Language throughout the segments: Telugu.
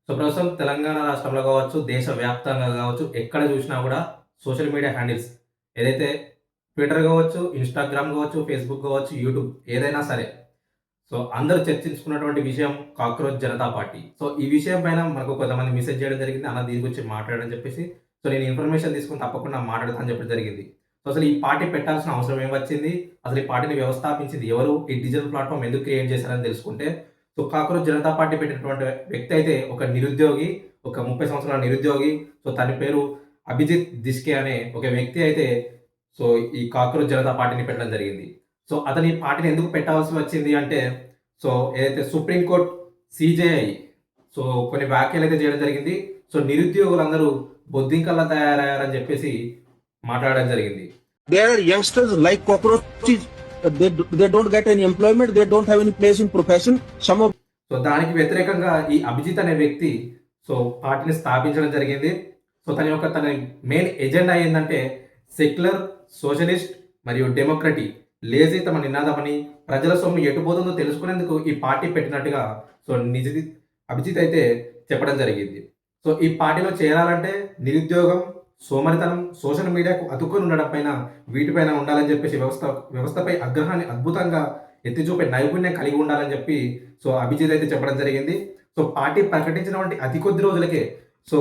సో, ప్రస్తుతం తెలంగాణ రాష్ట్రంలో గావచ్చు, దేశవ్యాప్తంగా గావచ్చు, ఎక్కడ జూసినా గూడా సోషల్ మీడియా హ్యాండిల్స్ ఏదైతే ట్విట్టర్ గావచ్చు, ఇన్‌స్టాగ్రామ్ గావచ్చు, ఫేస్‌బుక్ గావచ్చు, యూట్యూబ్ ఏదైనా సరే. సో, అందరూ చర్చించుకున్నటువంటి విషయం కాక్రోచ్ జనతా పార్టీ. సో, ఈ విషయం పైన మనకు కొంతమంది మెసేజ్ జేయడం జరిగింది. అన్న దీని గురించి మాట్లాడని జెప్పేసి. సో, నేను ఇన్ఫర్మేషన్ తీసుకొని తప్పకుండా మాట్లాడతా అని చెప్పడం జరిగింది. సో, అసలు ఈ పార్టీ పెట్టాల్సిన అవసరం ఏం వచ్చింది? అసలు ఈ పార్టీని వ్యవస్థాపించింది ఎవరు? ఈ డిజిటల్ ప్లాట్‌ఫార్మ్ ఎందుకు క్రియేట్ చేశారని తెలుసుకుంటే, సో, కాక్రోచ్ జనతా పార్టీ పెట్టినటువంటి వ్యక్తి అయితే ఒక నిరుద్యోగి, ఒక 30 సంవత్సరాల నిరుద్యోగి. సో, తన పేరు అభిజిత్ దిష్కే అనే ఒక వ్యక్తి అయితే సో, ఈ కాక్రోచ్ జనతా పార్టీని పెట్టడం జరిగింది. సో, అతను ఈ పార్టీని ఎందుకు పెట్టాల్సి వచ్చింది అంటే, సో, ఏదైతే సుప్రీం కోర్ట్ సీజేఐ సో, కొన్ని వ్యాఖ్యలైతే చేయడం జరిగింది. సో, నిరుద్యోగులందరూ బొద్దింకల్లా తయారయ్యారని చెప్పేసి మాట్లాడడం జరిగింది. There are youngsters like cockroaches. They don't get any employment. They don't have any place in profession. Some of so, దానికి వ్యతిరేకంగా ఈ అభిజిత్ అనే వ్యక్తి సో, పార్టీని స్థాపించడం జరిగింది. సో, తన మెయిన్ ఎజెండా ఏందంటే సెక్యులర్, సోషలిస్ట్ మరియు డెమోక్రటిక్ లేజీ తమ నినాదమని ప్రజల సొమ్ము ఎటుపోతుందో తెలుసుకునేందుకు ఈ పార్టీ పెట్టినట్టుగా సో, అభిజిత్ అయితే చెప్పడం జరిగింది. సో, ఈ పార్టీలో చేరాలంటే నిరుద్యోగం, సోమరితనం, సోషల్ మీడియాకు అతుక్కొని ఉండడం పైన వీటిపైన ఉండాలని చెప్పేసి వ్యవస్థపై ఆగ్రహాన్ని అద్భుతంగా ఎత్తి చూపే నైపుణ్యం కలిగి ఉండాలని చెప్పి సో, అభిజిత్ అయితే చెప్పడం జరిగింది. సో, పార్టీ ప్రకటించినటువంటి అతి కొద్ది రోజులకే సో,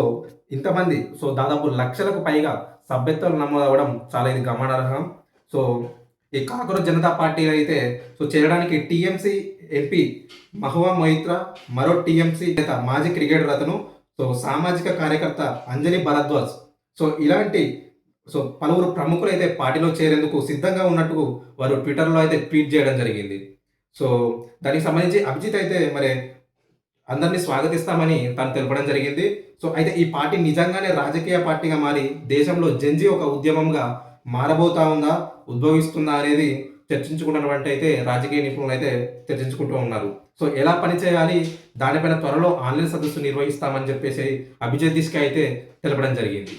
ఇంతమంది సో, దాదాపు లక్షలకు పైగా సభ్యత్వాలు నమోదవ్వడం చాలా ఇది గమనార్హం. సో, ఈ కాక్రోచ్ జనతా పార్టీ అయితే సో, చేరడానికి టీఎంసీ ఎంపీ మహువా మొయిత్రా, మరో టీఎంసీ నేత మాజీ క్రికెటర్ అతను, సో, సామాజిక కార్యకర్త అంజలి భరద్వాజ్ సో, ఇలాంటి సో, పలువురు ప్రముఖులైతే పార్టీలో చేరేందుకు సిద్ధంగా ఉన్నట్టు వారు ట్విట్టర్‌లో అయితే ట్వీట్ చేయడం జరిగింది. సో, దానికి సంబంధించి అభిజిత్ అయితే మరి అందరిని స్వాగతిస్తామని తను తెలపడం జరిగింది. సో, అయితే ఈ పార్టీ నిజంగానే రాజకీయ పార్టీగా మారి దేశంలో జెన్‌జీ ఒక ఉద్యమంగా మారబోతా ఉందా? ఉద్భవిస్తుందా? అనేది చర్చించుకున్నటువంటి అయితే రాజకీయ నిపుణులైతే చర్చించుకుంటూ ఉన్నారు. సో, ఎలా పనిచేయాలి? దానిపైన త్వరలో ఆన్‌లైన్ సదస్సు నిర్వహిస్తామని చెప్పేసి అభిజిత్ దిష్కే అయితే తెలపడం జరిగింది.